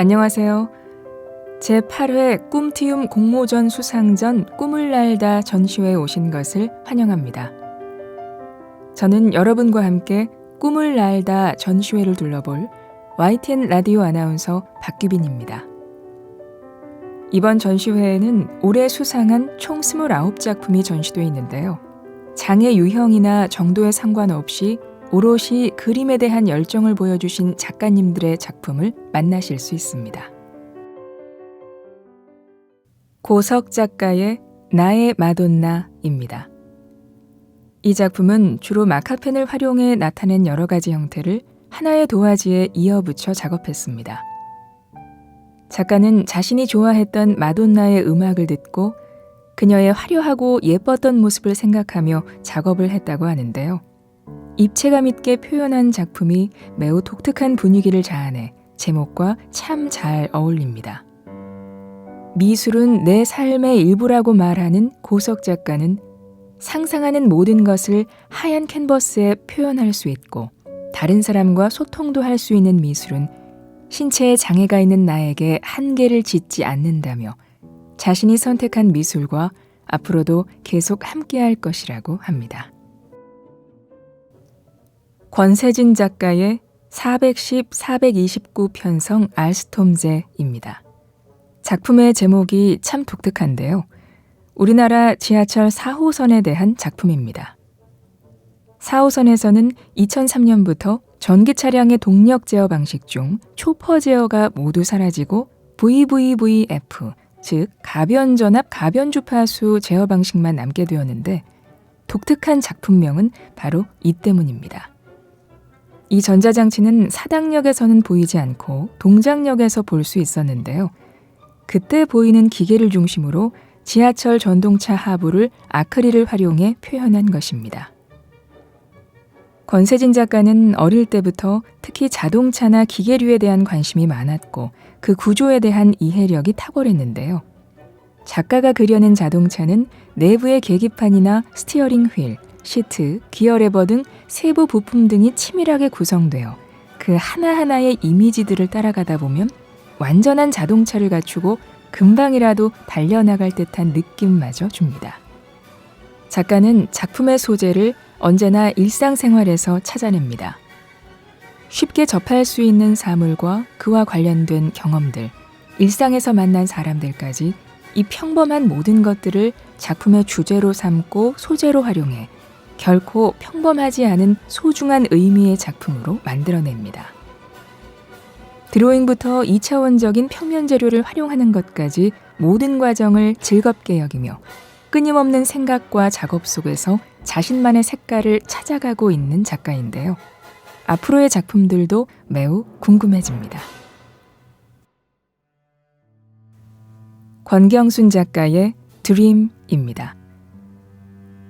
안녕하세요. 제8회 꿈티움 공모전 수상전 꿈을 날다 전시회에 오신 것을 환영합니다. 저는 여러분과 함께 꿈을 날다 전시회를 둘러볼 YTN 라디오 아나운서 박규빈입니다. 이번 전시회에는 올해 수상한 총 29작품이 전시되어 있는데요. 장애 유형이나 정도에 상관없이 오롯이 그림에 대한 열정을 보여주신 작가님들의 작품을 만나실 수 있습니다. 고석 작가의 나의 마돈나입니다. 이 작품은 주로 마카펜을 활용해 나타낸 여러 가지 형태를 하나의 도화지에 이어붙여 작업했습니다. 작가는 자신이 좋아했던 마돈나의 음악을 듣고 그녀의 화려하고 예뻤던 모습을 생각하며 작업을 했다고 하는데요. 입체감 있게 표현한 작품이 매우 독특한 분위기를 자아내 제목과 참 잘 어울립니다. 미술은 내 삶의 일부라고 말하는 고석 작가는 상상하는 모든 것을 하얀 캔버스에 표현할 수 있고 다른 사람과 소통도 할 수 있는 미술은 신체에 장애가 있는 나에게 한계를 짓지 않는다며 자신이 선택한 미술과 앞으로도 계속 함께할 것이라고 합니다. 권세진 작가의 410, 429 편성 알스톰제입니다. 작품의 제목이 참 독특한데요. 우리나라 지하철 4호선에 대한 작품입니다. 4호선에서는 2003년부터 전기 차량의 동력 제어 방식 중 초퍼 제어가 모두 사라지고 VVVF, 즉 가변전압 가변주파수 제어 방식만 남게 되었는데 독특한 작품명은 바로 이 때문입니다. 이 전자장치는 사당역에서는 보이지 않고 동작역에서 볼 수 있었는데요. 그때 보이는 기계를 중심으로 지하철 전동차 하부를 아크릴을 활용해 표현한 것입니다. 권세진 작가는 어릴 때부터 특히 자동차나 기계류에 대한 관심이 많았고 그 구조에 대한 이해력이 탁월했는데요. 작가가 그려낸 자동차는 내부의 계기판이나 스티어링 휠, 시트, 기어 레버 등 세부 부품 등이 치밀하게 구성되어 그 하나하나의 이미지들을 따라가다 보면 완전한 자동차를 갖추고 금방이라도 달려나갈 듯한 느낌마저 줍니다. 작가는 작품의 소재를 언제나 일상생활에서 찾아냅니다. 쉽게 접할 수 있는 사물과 그와 관련된 경험들, 일상에서 만난 사람들까지 이 평범한 모든 것들을 작품의 주제로 삼고 소재로 활용해 결코 평범하지 않은 소중한 의미의 작품으로 만들어냅니다. 드로잉부터 2차원적인 평면 재료를 활용하는 것까지 모든 과정을 즐겁게 여기며 끊임없는 생각과 작업 속에서 자신만의 색깔을 찾아가고 있는 작가인데요. 앞으로의 작품들도 매우 궁금해집니다. 권경순 작가의 드림입니다.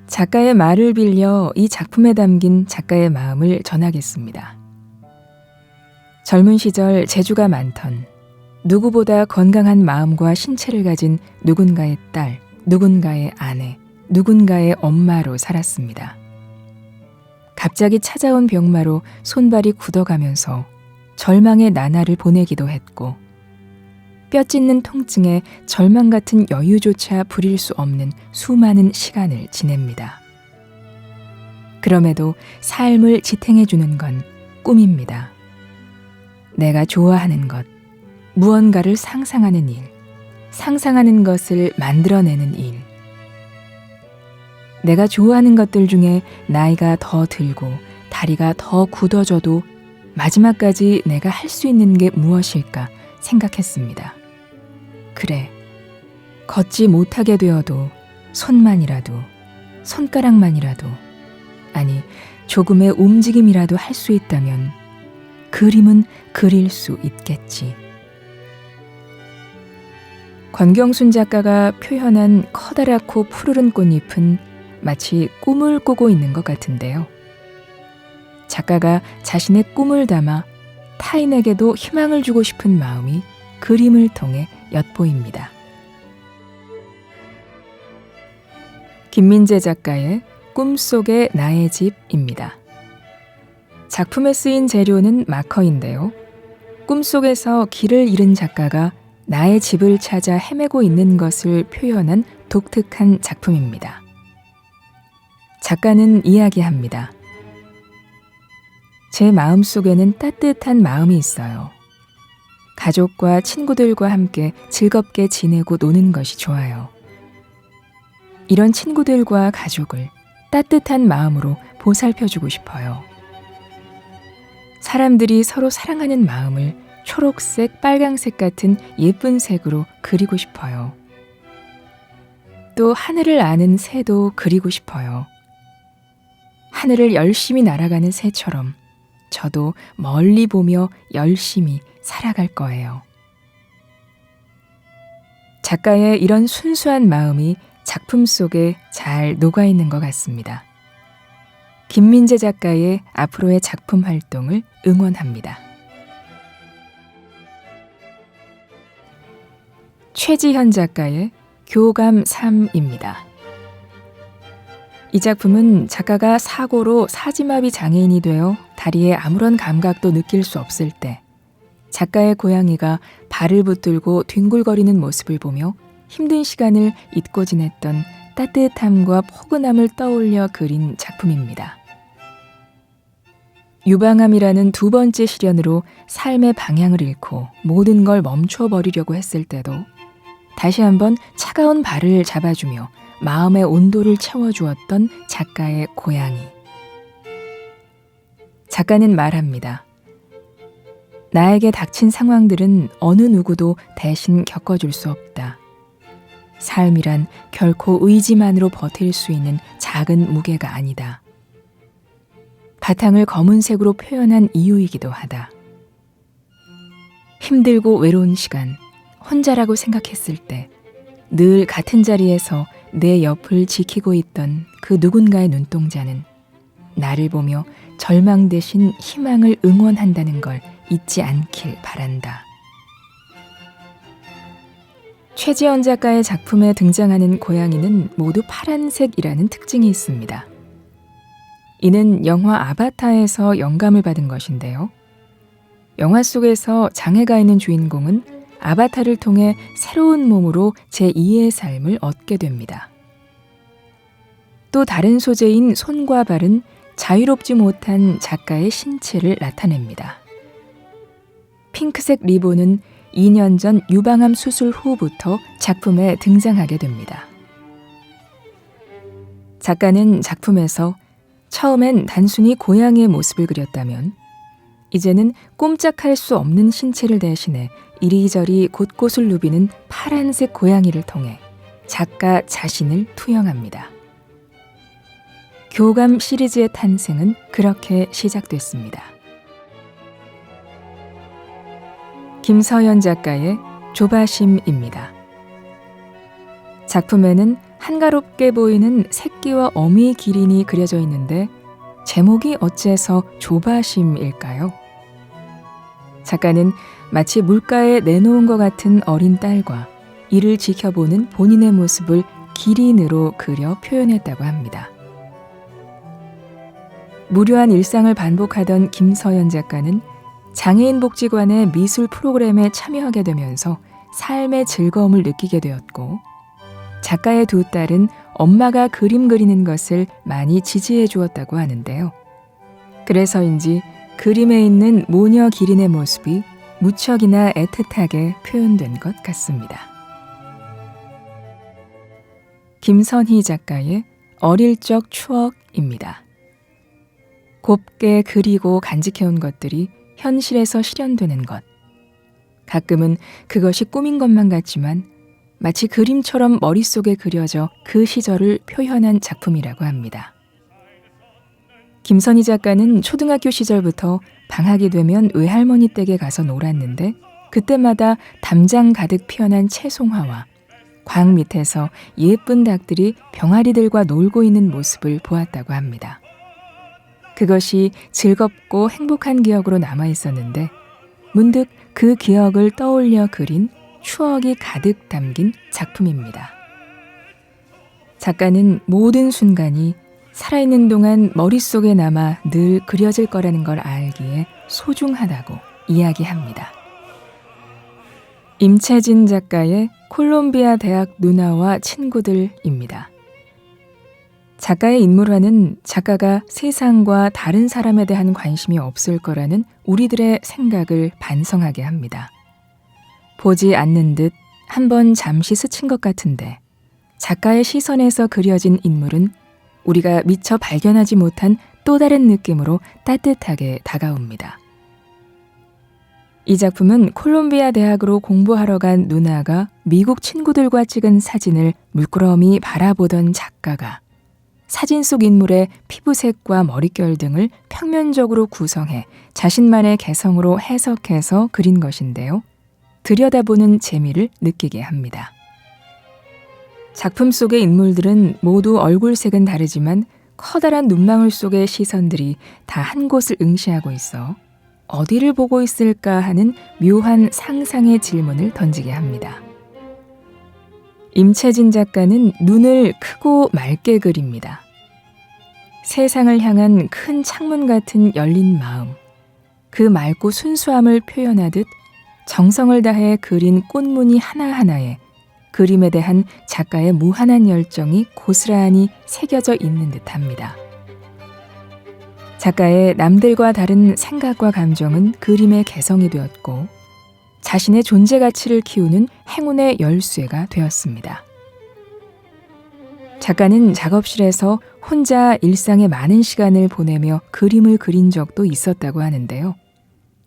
작가의 말을 빌려 이 작품에 담긴 작가의 마음을 전하겠습니다. 젊은 시절 재주가 많던 누구보다 건강한 마음과 신체를 가진 누군가의 딸, 누군가의 아내, 누군가의 엄마로 살았습니다. 갑자기 찾아온 병마로 손발이 굳어가면서 절망의 나날을 보내기도 했고 뼈 찢는 통증에 절망 같은 여유조차 부릴 수 없는 수많은 시간을 지냅니다. 그럼에도 삶을 지탱해주는 건 꿈입니다. 내가 좋아하는 것, 무언가를 상상하는 일, 상상하는 것을 만들어내는 일. 내가 좋아하는 것들 중에 나이가 더 들고 다리가 더 굳어져도 마지막까지 내가 할 수 있는 게 무엇일까 생각했습니다. 그래, 걷지 못하게 되어도 손만이라도, 손가락만이라도, 아니 조금의 움직임이라도 할 수 있다면 그림은 그릴 수 있겠지. 권경순 작가가 표현한 커다랗고 푸르른 꽃잎은 마치 꿈을 꾸고 있는 것 같은데요. 작가가 자신의 꿈을 담아 타인에게도 희망을 주고 싶은 마음이 그림을 통해 엿보입니다. 김민재 작가의 꿈속의 나의 집입니다. 작품에 쓰인 재료는 마커인데요. 꿈속에서 길을 잃은 작가가 나의 집을 찾아 헤매고 있는 것을 표현한 독특한 작품입니다. 작가는 이야기합니다. 제 마음속에는 따뜻한 마음이 있어요. 가족과 친구들과 함께 즐겁게 지내고 노는 것이 좋아요. 이런 친구들과 가족을 따뜻한 마음으로 보살펴주고 싶어요. 사람들이 서로 사랑하는 마음을 초록색, 빨강색 같은 예쁜 색으로 그리고 싶어요. 또 하늘을 아는 새도 그리고 싶어요. 하늘을 열심히 날아가는 새처럼 저도 멀리 보며 열심히 살아갈 거예요. 작가의 이런 순수한 마음이 작품 속에 잘 녹아있는 것 같습니다. 김민재 작가의 앞으로의 작품 활동을 응원합니다. 최지현 작가의 교감 3입니다. 이 작품은 작가가 사고로 사지마비 장애인이 되어 다리에 아무런 감각도 느낄 수 없을 때 작가의 고양이가 발을 붙들고 뒹굴거리는 모습을 보며 힘든 시간을 잊고 지냈던 따뜻함과 포근함을 떠올려 그린 작품입니다. 유방암이라는 두 번째 시련으로 삶의 방향을 잃고 모든 걸 멈춰버리려고 했을 때도 다시 한번 차가운 발을 잡아주며 마음의 온도를 채워주었던 작가의 고양이. 작가는 말합니다. 나에게 닥친 상황들은 어느 누구도 대신 겪어줄 수 없다. 삶이란 결코 의지만으로 버틸 수 있는 작은 무게가 아니다. 바탕을 검은색으로 표현한 이유이기도 하다. 힘들고 외로운 시간, 혼자라고 생각했을 때 늘 같은 자리에서 내 옆을 지키고 있던 그 누군가의 눈동자는 나를 보며 절망 대신 희망을 응원한다는 걸 잊지 않길 바란다. 최지현 작가의 작품에 등장하는 고양이는 모두 파란색이라는 특징이 있습니다. 이는 영화 아바타에서 영감을 받은 것인데요. 영화 속에서 장애가 있는 주인공은 아바타를 통해 새로운 몸으로 제2의 삶을 얻게 됩니다. 또 다른 소재인 손과 발은 자유롭지 못한 작가의 신체를 나타냅니다. 핑크색 리본은 2년 전 유방암 수술 후부터 작품에 등장하게 됩니다. 작가는 작품에서 처음엔 단순히 고양이의 모습을 그렸다면 이제는 꼼짝할 수 없는 신체를 대신해 이리저리 곳곳을 누비는 파란색 고양이를 통해 작가 자신을 투영합니다. 교감 시리즈의 탄생은 그렇게 시작됐습니다. 김서연 작가의 조바심입니다. 작품에는 한가롭게 보이는 새끼와 어미 기린이 그려져 있는데 제목이 어째서 조바심일까요? 작가는 마치 물가에 내놓은 것 같은 어린 딸과 이를 지켜보는 본인의 모습을 기린으로 그려 표현했다고 합니다. 무료한 일상을 반복하던 김서연 작가는 장애인 복지관의 미술 프로그램에 참여하게 되면서 삶의 즐거움을 느끼게 되었고 작가의 두 딸은 엄마가 그림 그리는 것을 많이 지지해 주었다고 하는데요. 그래서인지 그림에 있는 모녀 기린의 모습이 무척이나 애틋하게 표현된 것 같습니다. 김선희 작가의 어릴 적 추억입니다. 곱게 그리고 간직해온 것들이 현실에서 실현되는 것. 가끔은 그것이 꿈인 것만 같지만 마치 그림처럼 머릿속에 그려져 그 시절을 표현한 작품이라고 합니다. 김선희 작가는 초등학교 시절부터 방학이 되면 외할머니 댁에 가서 놀았는데 그때마다 담장 가득 피어난 채송화와 광 밑에서 예쁜 닭들이 병아리들과 놀고 있는 모습을 보았다고 합니다. 그것이 즐겁고 행복한 기억으로 남아 있었는데 문득 그 기억을 떠올려 그린 추억이 가득 담긴 작품입니다. 작가는 모든 순간이 살아있는 동안 머릿속에 남아 늘 그려질 거라는 걸 알기에 소중하다고 이야기합니다. 임채진 작가의 콜롬비아 대학 누나와 친구들입니다. 작가의 인물화는 작가가 세상과 다른 사람에 대한 관심이 없을 거라는 우리들의 생각을 반성하게 합니다. 보지 않는 듯 한번 잠시 스친 것 같은데 작가의 시선에서 그려진 인물은 우리가 미처 발견하지 못한 또 다른 느낌으로 따뜻하게 다가옵니다. 이 작품은 콜롬비아 대학으로 공부하러 간 누나가 미국 친구들과 찍은 사진을 물끄러미 바라보던 작가가 사진 속 인물의 피부색과 머릿결 등을 평면적으로 구성해 자신만의 개성으로 해석해서 그린 것인데요. 들여다보는 재미를 느끼게 합니다. 작품 속의 인물들은 모두 얼굴색은 다르지만 커다란 눈망울 속의 시선들이 다 한 곳을 응시하고 있어 어디를 보고 있을까 하는 묘한 상상의 질문을 던지게 합니다. 임채진 작가는 눈을 크고 맑게 그립니다. 세상을 향한 큰 창문 같은 열린 마음, 그 맑고 순수함을 표현하듯 정성을 다해 그린 꽃무늬 하나하나에 그림에 대한 작가의 무한한 열정이 고스란히 새겨져 있는 듯합니다. 작가의 남들과 다른 생각과 감정은 그림의 개성이 되었고 자신의 존재 가치를 키우는 행운의 열쇠가 되었습니다. 작가는 작업실에서 혼자 일상의 많은 시간을 보내며 그림을 그린 적도 있었다고 하는데요.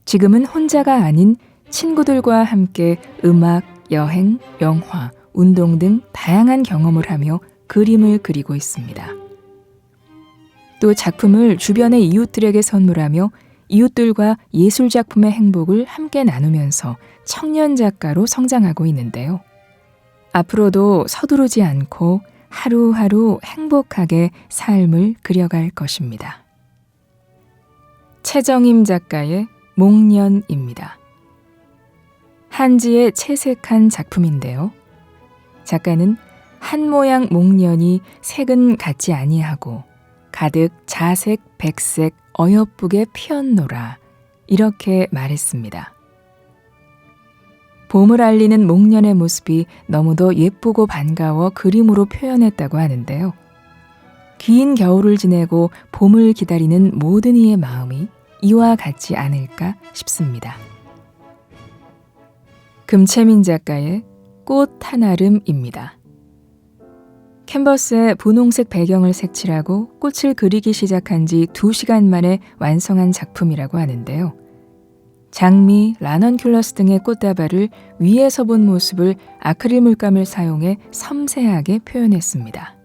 지금은 혼자가 아닌 친구들과 함께 음악, 여행, 영화, 운동 등 다양한 경험을 하며 그림을 그리고 있습니다. 또 작품을 주변의 이웃들에게 선물하며 이웃들과 예술작품의 행복을 함께 나누면서 청년 작가로 성장하고 있는데요. 앞으로도 서두르지 않고 하루하루 행복하게 삶을 그려갈 것입니다. 최정임 작가의 목련입니다. 한지의 채색한 작품인데요. 작가는 한 모양 목련이 색은 같지 아니하고 가득 자색, 백색, 어여쁘게 피었노라 이렇게 말했습니다. 봄을 알리는 목련의 모습이 너무도 예쁘고 반가워 그림으로 표현했다고 하는데요. 긴 겨울을 지내고 봄을 기다리는 모든 이의 마음이 이와 같지 않을까 싶습니다. 금채민 작가의 꽃 한아름입니다. 캔버스에 분홍색 배경을 색칠하고 꽃을 그리기 시작한 지 2시간 만에 완성한 작품이라고 하는데요. 장미, 라넌큘러스 등의 꽃다발을 위에서 본 모습을 아크릴 물감을 사용해 섬세하게 표현했습니다.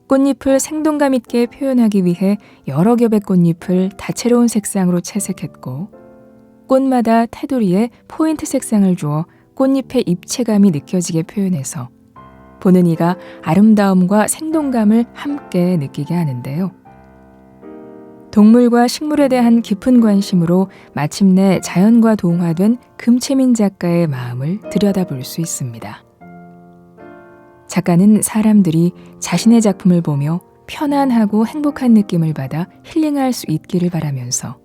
꽃잎을 생동감 있게 표현하기 위해 여러 겹의 꽃잎을 다채로운 색상으로 채색했고 꽃마다 테두리에 포인트 색상을 주어 꽃잎의 입체감이 느껴지게 표현해서 보는 이가 아름다움과 생동감을 함께 느끼게 하는데요. 동물과 식물에 대한 깊은 관심으로 마침내 자연과 동화된 금채민 작가의 마음을 들여다볼 수 있습니다. 작가는 사람들이 자신의 작품을 보며 편안하고 행복한 느낌을 받아 힐링할 수 있기를 바라면서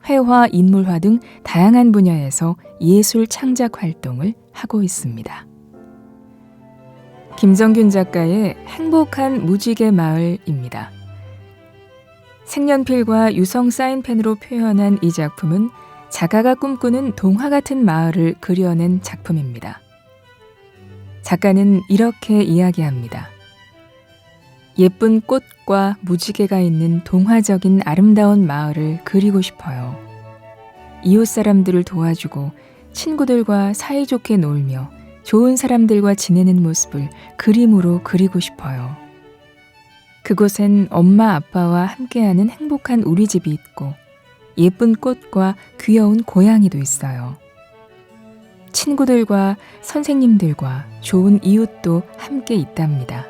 회화, 인물화 등 다양한 분야에서 예술 창작 활동을 하고 있습니다. 김정균 작가의 행복한 무지개 마을입니다. 색연필과 유성 사인펜으로 표현한 이 작품은 작가가 꿈꾸는 동화 같은 마을을 그려낸 작품입니다. 작가는 이렇게 이야기합니다. 예쁜 꽃과 무지개가 있는 동화적인 아름다운 마을을 그리고 싶어요. 이웃 사람들을 도와주고 친구들과 사이좋게 놀며 좋은 사람들과 지내는 모습을 그림으로 그리고 싶어요. 그곳엔 엄마 아빠와 함께하는 행복한 우리 집이 있고 예쁜 꽃과 귀여운 고양이도 있어요. 친구들과 선생님들과 좋은 이웃도 함께 있답니다.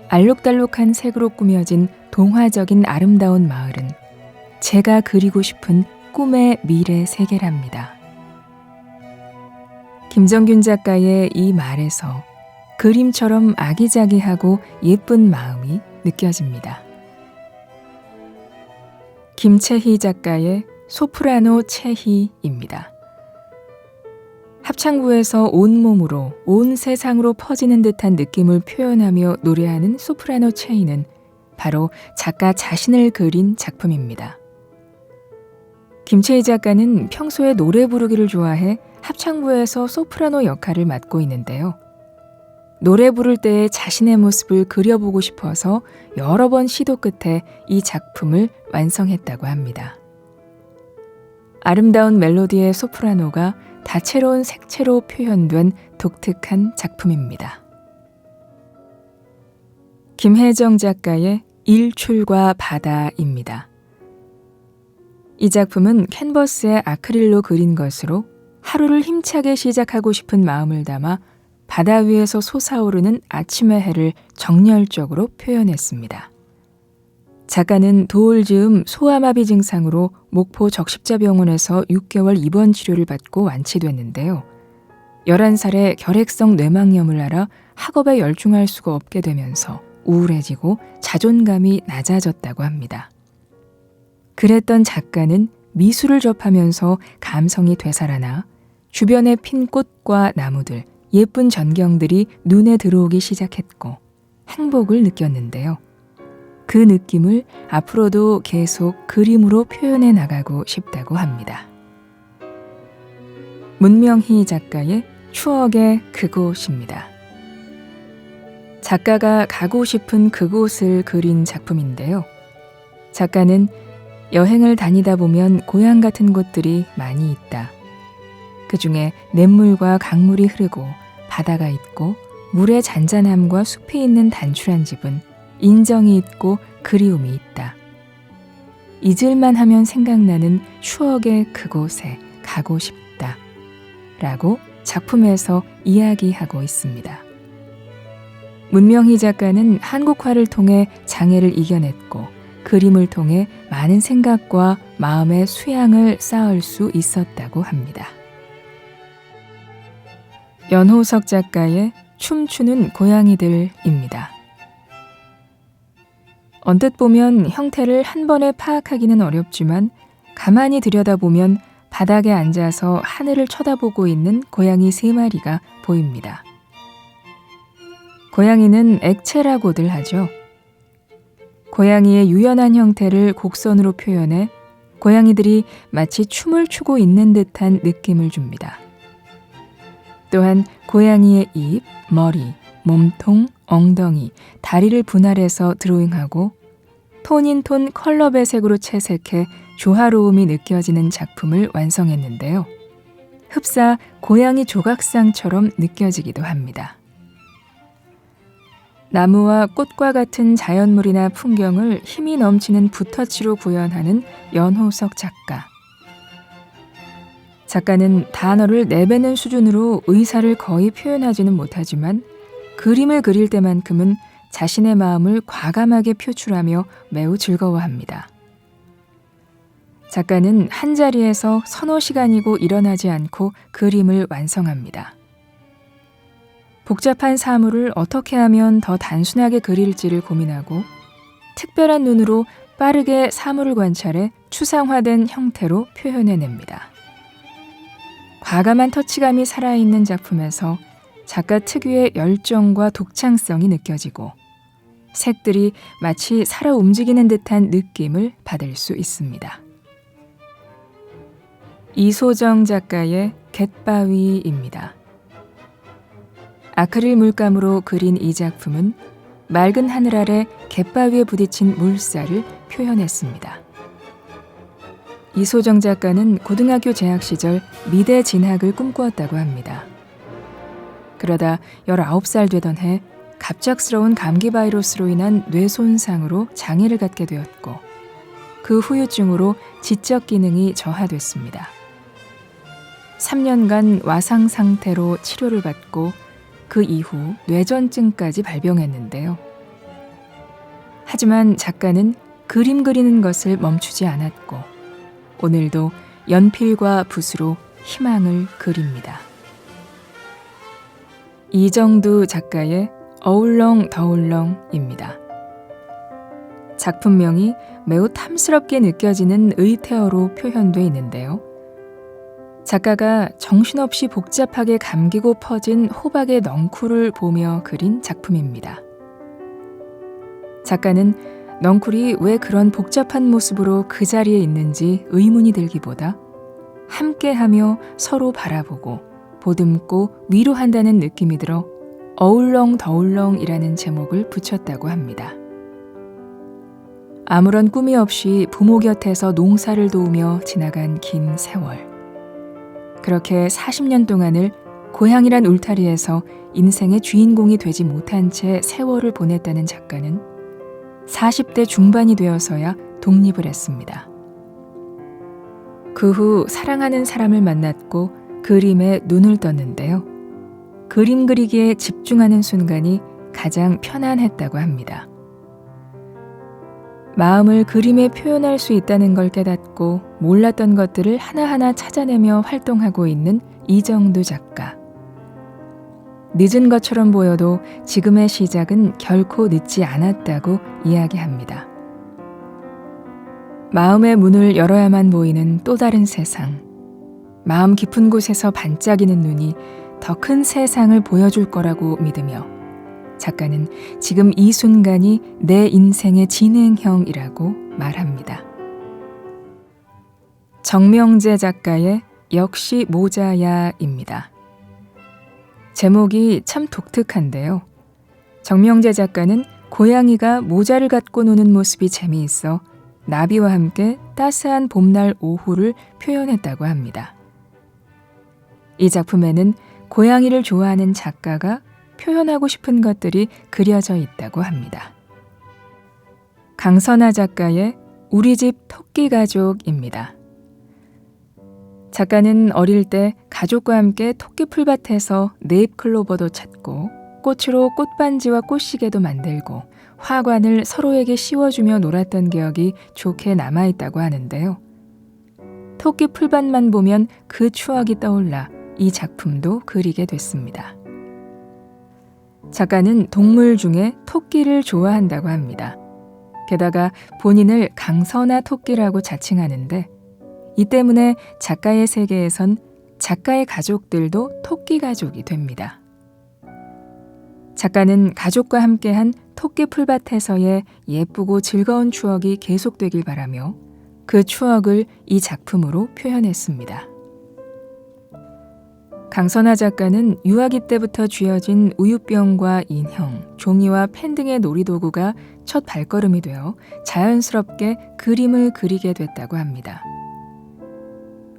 알록달록한 색으로 꾸며진 동화적인 아름다운 마을은 제가 그리고 싶은 꿈의 미래 세계랍니다. 김정균 작가의 이 말에서 그림처럼 아기자기하고 예쁜 마음이 느껴집니다. 김채희 작가의 소프라노 채희입니다. 합창부에서 온몸으로 온 세상으로 퍼지는 듯한 느낌을 표현하며 노래하는 소프라노 체인은 바로 작가 자신을 그린 작품입니다. 김채희 작가는 평소에 노래 부르기를 좋아해 합창부에서 소프라노 역할을 맡고 있는데요. 노래 부를 때의 자신의 모습을 그려보고 싶어서 여러 번 시도 끝에 이 작품을 완성했다고 합니다. 아름다운 멜로디의 소프라노가 다채로운 색채로 표현된 독특한 작품입니다. 김혜정 작가의 일출과 바다입니다. 이 작품은 캔버스에 아크릴로 그린 것으로 하루를 힘차게 시작하고 싶은 마음을 담아 바다 위에서 솟아오르는 아침의 해를 정열적으로 표현했습니다. 작가는 도울즈음 소아마비 증상으로 목포 적십자병원에서 6개월 입원 치료를 받고 완치됐는데요. 11살에 결핵성 뇌망염을 앓아 학업에 열중할 수가 없게 되면서 우울해지고 자존감이 낮아졌다고 합니다. 그랬던 작가는 미술을 접하면서 감성이 되살아나 주변에 핀 꽃과 나무들, 예쁜 전경들이 눈에 들어오기 시작했고 행복을 느꼈는데요. 그 느낌을 앞으로도 계속 그림으로 표현해 나가고 싶다고 합니다. 문명희 작가의 추억의 그곳입니다. 작가가 가고 싶은 그곳을 그린 작품인데요. 작가는 여행을 다니다 보면 고향 같은 곳들이 많이 있다. 그 중에 냇물과 강물이 흐르고 바다가 있고 물의 잔잔함과 숲이 있는 단출한 집은 인정이 있고 그리움이 있다. 잊을만 하면 생각나는 추억의 그곳에 가고 싶다. 라고 작품에서 이야기하고 있습니다. 문명희 작가는 한국화를 통해 장애를 이겨냈고 그림을 통해 많은 생각과 마음의 수양을 쌓을 수 있었다고 합니다. 연호석 작가의 춤추는 고양이들입니다. 언뜻 보면 형태를 한 번에 파악하기는 어렵지만 가만히 들여다보면 바닥에 앉아서 하늘을 쳐다보고 있는 고양이 3마리가 보입니다. 고양이는 액체라고들 하죠. 고양이의 유연한 형태를 곡선으로 표현해 고양이들이 마치 춤을 추고 있는 듯한 느낌을 줍니다. 또한 고양이의 입, 머리, 몸통, 엉덩이, 다리를 분할해서 드로잉하고 톤인톤 컬러 배색으로 채색해 조화로움이 느껴지는 작품을 완성했는데요. 흡사 고양이 조각상처럼 느껴지기도 합니다. 나무와 꽃과 같은 자연물이나 풍경을 힘이 넘치는 붓터치로 구현하는 연호석 작가. 작가는 단어를 내뱉는 수준으로 의사를 거의 표현하지는 못하지만 그림을 그릴 때만큼은 자신의 마음을 과감하게 표출하며 매우 즐거워합니다. 작가는 한자리에서 서너 시간이고 일어나지 않고 그림을 완성합니다. 복잡한 사물을 어떻게 하면 더 단순하게 그릴지를 고민하고 특별한 눈으로 빠르게 사물을 관찰해 추상화된 형태로 표현해냅니다. 과감한 터치감이 살아있는 작품에서 작가 특유의 열정과 독창성이 느껴지고 색들이 마치 살아 움직이는 듯한 느낌을 받을 수 있습니다. 이소정 작가의 갯바위입니다. 아크릴 물감으로 그린 이 작품은 맑은 하늘 아래 갯바위에 부딪힌 물살을 표현했습니다. 이소정 작가는 고등학교 재학 시절 미대 진학을 꿈꾸었다고 합니다. 그러다 19살 되던 해 갑작스러운 감기 바이러스로 인한 뇌 손상으로 장애를 갖게 되었고 그 후유증으로 지적 기능이 저하됐습니다. 3년간 와상 상태로 치료를 받고 그 이후 뇌전증까지 발병했는데요. 하지만 작가는 그림 그리는 것을 멈추지 않았고 오늘도 연필과 붓으로 희망을 그립니다. 이정두 작가의 어울렁더울렁입니다. 작품명이 매우 탐스럽게 느껴지는 의태어로 표현되어 있는데요. 작가가 정신없이 복잡하게 감기고 퍼진 호박의 넝쿨을 보며 그린 작품입니다. 작가는 넝쿨이 왜 그런 복잡한 모습으로 그 자리에 있는지 의문이 들기보다 함께하며 서로 바라보고 보듬고 위로한다는 느낌이 들어 어울렁더울렁이라는 제목을 붙였다고 합니다. 아무런 꿈이 없이 부모 곁에서 농사를 도우며 지나간 긴 세월. 그렇게 40년 동안을 고향이란 울타리에서 인생의 주인공이 되지 못한 채 세월을 보냈다는 작가는 40대 중반이 되어서야 독립을 했습니다. 그 후 사랑하는 사람을 만났고 그림에 눈을 떴는데요. 그림 그리기에 집중하는 순간이 가장 편안했다고 합니다. 마음을 그림에 표현할 수 있다는 걸 깨닫고 몰랐던 것들을 하나하나 찾아내며 활동하고 있는 이정두 작가. 늦은 것처럼 보여도 지금의 시작은 결코 늦지 않았다고 이야기합니다. 마음의 문을 열어야만 보이는 또 다른 세상. 마음 깊은 곳에서 반짝이는 눈이 더 큰 세상을 보여줄 거라고 믿으며 작가는 지금 이 순간이 내 인생의 진행형이라고 말합니다. 정명재 작가의 역시 모자야입니다. 제목이 참 독특한데요. 정명재 작가는 고양이가 모자를 갖고 노는 모습이 재미있어 나비와 함께 따스한 봄날 오후를 표현했다고 합니다. 이 작품에는 고양이를 좋아하는 작가가 표현하고 싶은 것들이 그려져 있다고 합니다. 강선아 작가의 우리 집 토끼 가족입니다. 작가는 어릴 때 가족과 함께 토끼 풀밭에서 네잎클로버도 찾고 꽃으로 꽃반지와 꽃시계도 만들고 화관을 서로에게 씌워주며 놀았던 기억이 좋게 남아있다고 하는데요. 토끼 풀밭만 보면 그 추억이 떠올라 이 작품도 그리게 됐습니다. 작가는 동물 중에 토끼를 좋아한다고 합니다. 게다가 본인을 강선아 토끼라고 자칭하는데 이 때문에 작가의 세계에선 작가의 가족들도 토끼 가족이 됩니다. 작가는 가족과 함께한 토끼 풀밭에서의 예쁘고 즐거운 추억이 계속되길 바라며 그 추억을 이 작품으로 표현했습니다. 강선아 작가는 유아기 때부터 쥐어진 우유병과 인형, 종이와 펜 등의 놀이도구가 첫 발걸음이 되어 자연스럽게 그림을 그리게 됐다고 합니다.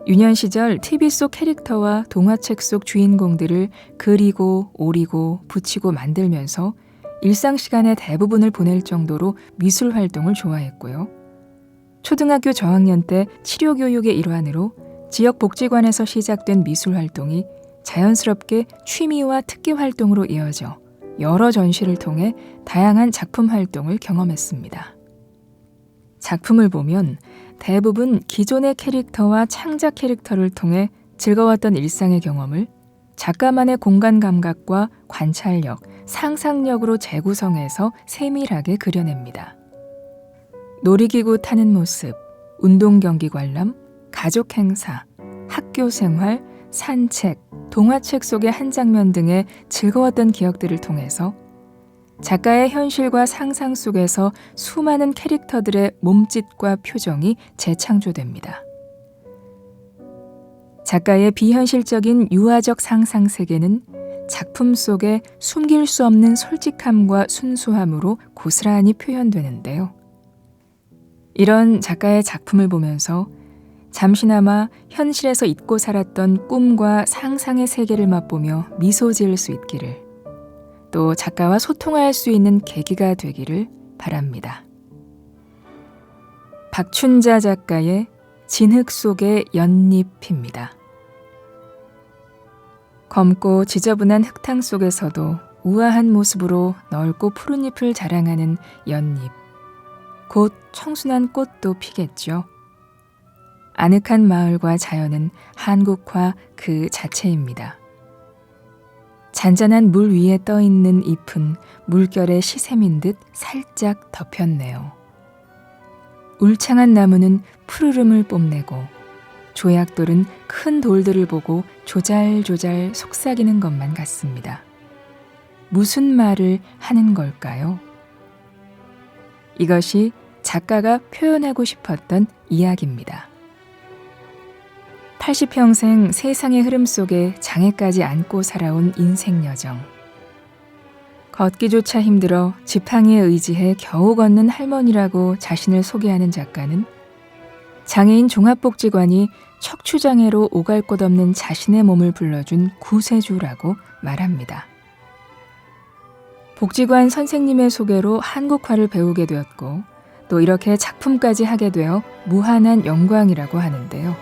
유년 시절 TV 속 캐릭터와 동화책 속 주인공들을 그리고 오리고 붙이고 만들면서 일상 시간의 대부분을 보낼 정도로 미술 활동을 좋아했고요. 초등학교 저학년 때 치료교육의 일환으로 지역복지관에서 시작된 미술 활동이 자연스럽게 취미와 특기 활동으로 이어져 여러 전시를 통해 다양한 작품 활동을 경험했습니다. 작품을 보면 대부분 기존의 캐릭터와 창작 캐릭터를 통해 즐거웠던 일상의 경험을 작가만의 공간 감각과 관찰력, 상상력으로 재구성해서 세밀하게 그려냅니다. 놀이기구 타는 모습, 운동 경기 관람, 가족 행사, 학교 생활, 산책, 동화책 속의 한 장면 등의 즐거웠던 기억들을 통해서 작가의 현실과 상상 속에서 수많은 캐릭터들의 몸짓과 표정이 재창조됩니다. 작가의 비현실적인 유아적 상상 세계는 작품 속에 숨길 수 없는 솔직함과 순수함으로 고스란히 표현되는데요. 이런 작가의 작품을 보면서 잠시나마 현실에서 잊고 살았던 꿈과 상상의 세계를 맛보며 미소 지을 수 있기를, 또 작가와 소통할 수 있는 계기가 되기를 바랍니다. 박춘자 작가의 진흙 속의 연잎입니다. 검고 지저분한 흙탕 속에서도 우아한 모습으로 넓고 푸른 잎을 자랑하는 연잎. 곧 청순한 꽃도 피겠죠. 아늑한 마을과 자연은 한국화 그 자체입니다. 잔잔한 물 위에 떠있는 잎은 물결의 시샘인 듯 살짝 덮였네요. 울창한 나무는 푸르름을 뽐내고 조약돌은 큰 돌들을 보고 조잘조잘 속삭이는 것만 같습니다. 무슨 말을 하는 걸까요? 이것이 작가가 표현하고 싶었던 이야기입니다. 80평생 세상의 흐름 속에 장애까지 안고 살아온 인생 여정. 걷기조차 힘들어 지팡이에 의지해 겨우 걷는 할머니라고 자신을 소개하는 작가는 장애인 종합복지관이 척추장애로 오갈 곳 없는 자신의 몸을 불러준 구세주라고 말합니다. 복지관 선생님의 소개로 한국화를 배우게 되었고 또 이렇게 작품까지 하게 되어 무한한 영광이라고 하는데요.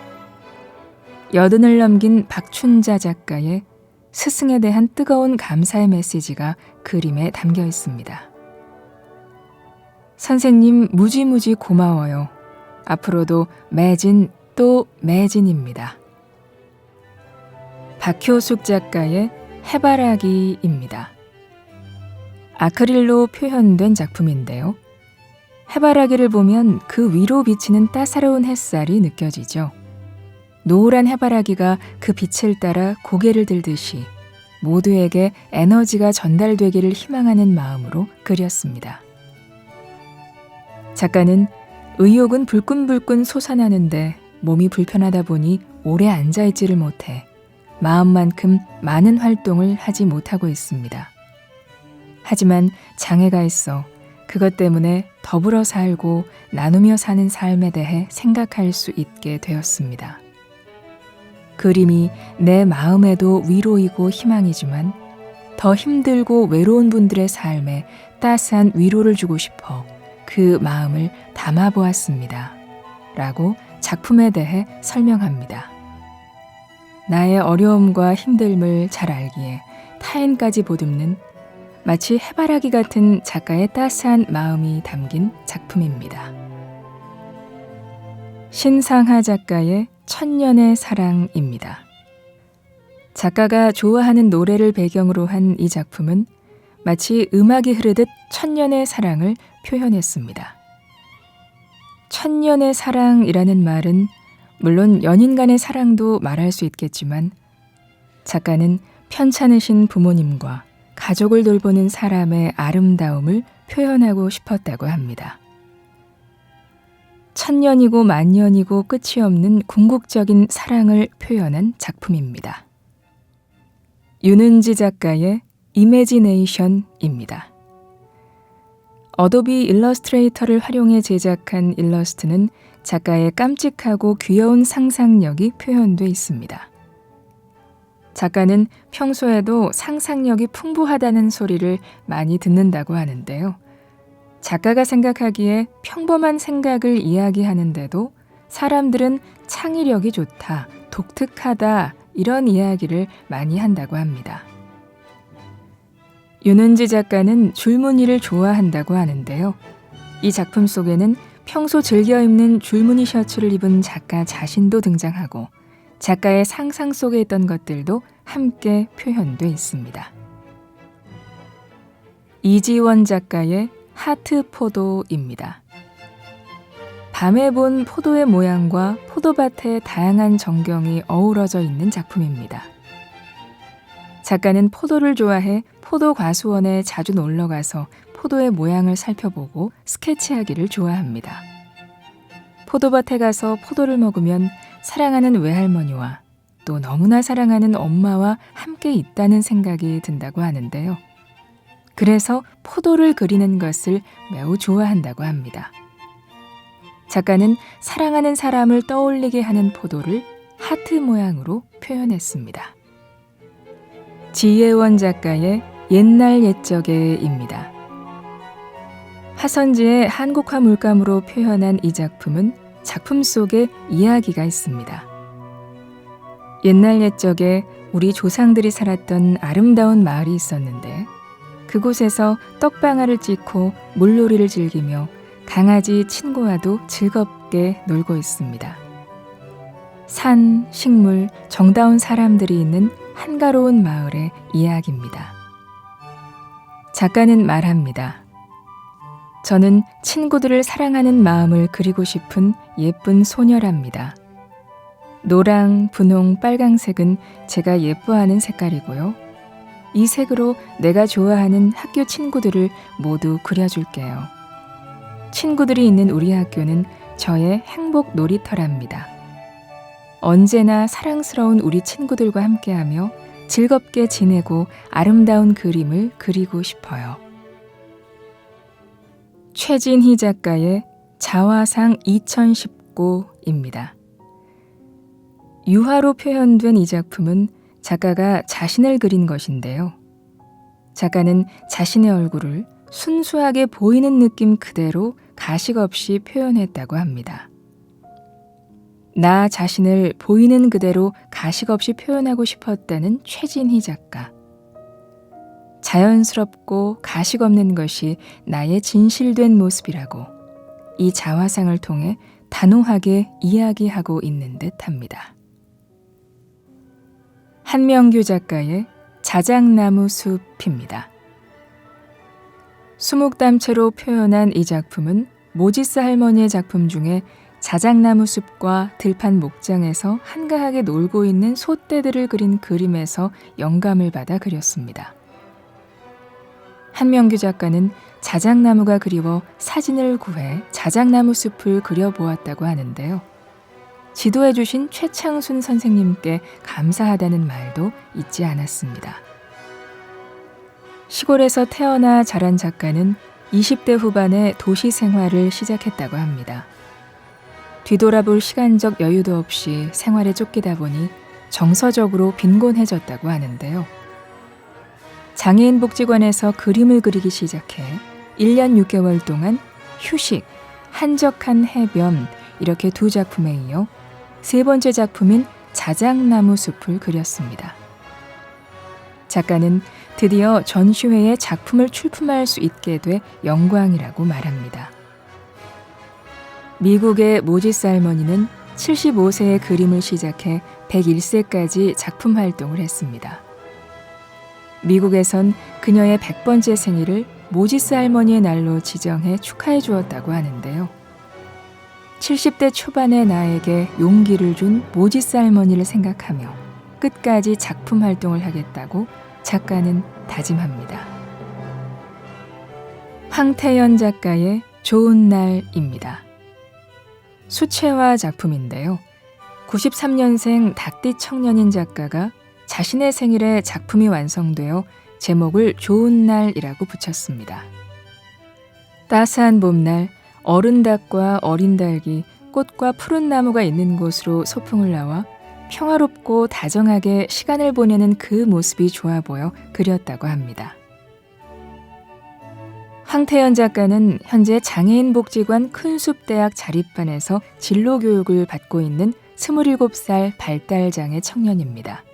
80을 넘긴 박춘자 작가의 스승에 대한 뜨거운 감사의 메시지가 그림에 담겨 있습니다. 선생님 무지무지 고마워요. 앞으로도 매진 또 매진입니다. 박효숙 작가의 해바라기입니다. 아크릴로 표현된 작품인데요. 해바라기를 보면 그 위로 비치는 따사로운 햇살이 느껴지죠. 노란 해바라기가 그 빛을 따라 고개를 들듯이 모두에게 에너지가 전달되기를 희망하는 마음으로 그렸습니다. 작가는 의욕은 불끈불끈 솟아나는데 몸이 불편하다 보니 오래 앉아있지를 못해 마음만큼 많은 활동을 하지 못하고 있습니다. 하지만 장애가 있어 그것 때문에 더불어 살고 나누며 사는 삶에 대해 생각할 수 있게 되었습니다. 그림이 내 마음에도 위로이고 희망이지만 더 힘들고 외로운 분들의 삶에 따스한 위로를 주고 싶어 그 마음을 담아보았습니다. 라고 작품에 대해 설명합니다. 나의 어려움과 힘듦을 잘 알기에 타인까지 보듬는 마치 해바라기 같은 작가의 따스한 마음이 담긴 작품입니다. 신상하 작가의 천년의 사랑입니다. 작가가 좋아하는 노래를 배경으로 한 이 작품은 마치 음악이 흐르듯 천년의 사랑을 표현했습니다. 천년의 사랑이라는 말은 물론 연인 간의 사랑도 말할 수 있겠지만 작가는 편찮으신 부모님과 가족을 돌보는 사람의 아름다움을 표현하고 싶었다고 합니다. 천년이고 만년이고 끝이 없는 궁극적인 사랑을 표현한 작품입니다. 윤은지 작가의 이매지네이션입니다. 어도비 일러스트레이터를 활용해 제작한 일러스트는 작가의 깜찍하고 귀여운 상상력이 표현돼 있습니다. 작가는 평소에도 상상력이 풍부하다는 소리를 많이 듣는다고 하는데요. 작가가 생각하기에 평범한 생각을 이야기하는데도 사람들은 창의력이 좋다, 독특하다 이런 이야기를 많이 한다고 합니다. 윤은지 작가는 줄무늬를 좋아한다고 하는데요. 이 작품 속에는 평소 즐겨 입는 줄무늬 셔츠를 입은 작가 자신도 등장하고 작가의 상상 속에 있던 것들도 함께 표현돼 있습니다. 이지원 작가의 하트 포도입니다. 밤에 본 포도의 모양과 포도밭의 다양한 전경이 어우러져 있는 작품입니다. 작가는 포도를 좋아해 포도과수원에 자주 놀러가서 포도의 모양을 살펴보고 스케치하기를 좋아합니다. 포도밭에 가서 포도를 먹으면 사랑하는 외할머니와 또 너무나 사랑하는 엄마와 함께 있다는 생각이 든다고 하는데요. 그래서 포도를 그리는 것을 매우 좋아한다고 합니다. 작가는 사랑하는 사람을 떠올리게 하는 포도를 하트 모양으로 표현했습니다. 지혜원 작가의 옛날 옛적에입니다. 화선지의 한국화 물감으로 표현한 이 작품은 작품 속에 이야기가 있습니다. 옛날 옛적에 우리 조상들이 살았던 아름다운 마을이 있었는데 그곳에서 떡방아를 찢고 물놀이를 즐기며 강아지 친구와도 즐겁게 놀고 있습니다. 산, 식물, 정다운 사람들이 있는 한가로운 마을의 이야기입니다. 작가는 말합니다. 저는 친구들을 사랑하는 마음을 그리고 싶은 예쁜 소녀랍니다. 노랑, 분홍, 빨강색은 제가 예뻐하는 색깔이고요. 이 색으로 내가 좋아하는 학교 친구들을 모두 그려줄게요. 친구들이 있는 우리 학교는 저의 행복 놀이터랍니다. 언제나 사랑스러운 우리 친구들과 함께하며 즐겁게 지내고 아름다운 그림을 그리고 싶어요. 최진희 작가의 자화상 2019입니다. 유화로 표현된 이 작품은 작가가 자신을 그린 것인데요. 작가는 자신의 얼굴을 순수하게 보이는 느낌 그대로 가식 없이 표현했다고 합니다. 나 자신을 보이는 그대로 가식 없이 표현하고 싶었다는 최진희 작가. 자연스럽고 가식 없는 것이 나의 진실된 모습이라고 이 자화상을 통해 단호하게 이야기하고 있는 듯합니다. 한명규 작가의 자작나무 숲입니다. 수묵담채로 표현한 이 작품은 모지스 할머니의 작품 중에 자작나무 숲과 들판 목장에서 한가하게 놀고 있는 소떼들을 그린 그림에서 영감을 받아 그렸습니다. 한명규 작가는 자작나무가 그리워 사진을 구해 자작나무 숲을 그려보았다고 하는데요. 지도해 주신 최창순 선생님께 감사하다는 말도 잊지 않았습니다. 시골에서 태어나 자란 작가는 20대 후반에 도시 생활을 시작했다고 합니다. 뒤돌아볼 시간적 여유도 없이 생활에 쫓기다 보니 정서적으로 빈곤해졌다고 하는데요. 장애인 복지관에서 그림을 그리기 시작해 1년 6개월 동안 휴식, 한적한 해변 이렇게 두 작품에 이어 세 번째 작품인 자작나무 숲을 그렸습니다. 작가는 드디어 전시회에 작품을 출품할 수 있게 돼 영광이라고 말합니다. 미국의 모지스 할머니는 75세에 그림을 시작해 101세까지 작품 활동을 했습니다. 미국에선 그녀의 100번째 생일을 모지스 할머니의 날로 지정해 축하해 주었다고 하는데요. 70대 초반의 나에게 용기를 준 모지스 할머니를 생각하며 끝까지 작품 활동을 하겠다고 작가는 다짐합니다. 황태연 작가의 좋은 날입니다. 수채화 작품인데요. 93년생 닭띠 청년인 작가가 자신의 생일에 작품이 완성되어 제목을 좋은 날이라고 붙였습니다. 따스한 봄날 어른 닭과 어린 닭이 꽃과 푸른 나무가 있는 곳으로 소풍을 나와 평화롭고 다정하게 시간을 보내는 그 모습이 좋아 보여 그렸다고 합니다. 황태연 작가는 현재 장애인복지관 큰숲대학 자립반에서 진로교육을 받고 있는 27살 발달장애 청년입니다.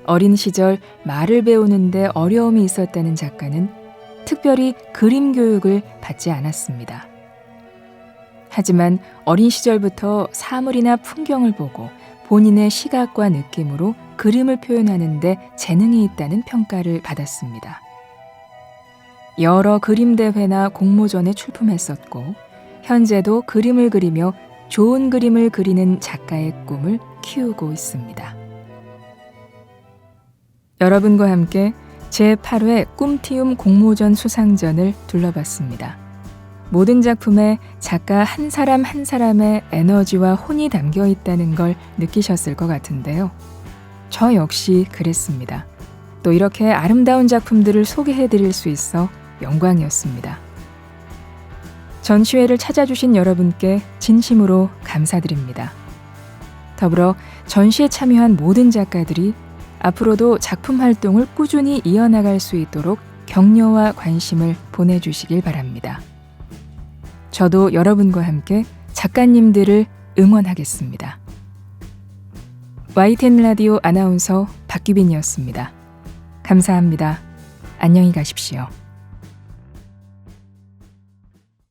어린 시절 말을 배우는데 어려움이 있었다는 작가는 특별히 그림 교육을 받지 않았습니다. 하지만 어린 시절부터 사물이나 풍경을 보고 본인의 시각과 느낌으로 그림을 표현하는 데 재능이 있다는 평가를 받았습니다. 여러 그림 대회나 공모전에 출품했었고 현재도 그림을 그리며 좋은 그림을 그리는 작가의 꿈을 키우고 있습니다. 여러분과 함께 제8회 꿈티움 공모전 수상전을 둘러봤습니다. 모든 작품에 작가 한 사람 한 사람의 에너지와 혼이 담겨 있다는 걸 느끼셨을 것 같은데요. 저 역시 그랬습니다. 또 이렇게 아름다운 작품들을 소개해드릴 수 있어 영광이었습니다. 전시회를 찾아주신 여러분께 진심으로 감사드립니다. 더불어 전시에 참여한 모든 작가들이 앞으로도 작품 활동을 꾸준히 이어나갈 수 있도록 격려와 관심을 보내주시길 바랍니다. 저도 여러분과 함께 작가님들을 응원하겠습니다. YTN 라디오 아나운서 박규빈이었습니다. 감사합니다. 안녕히 가십시오.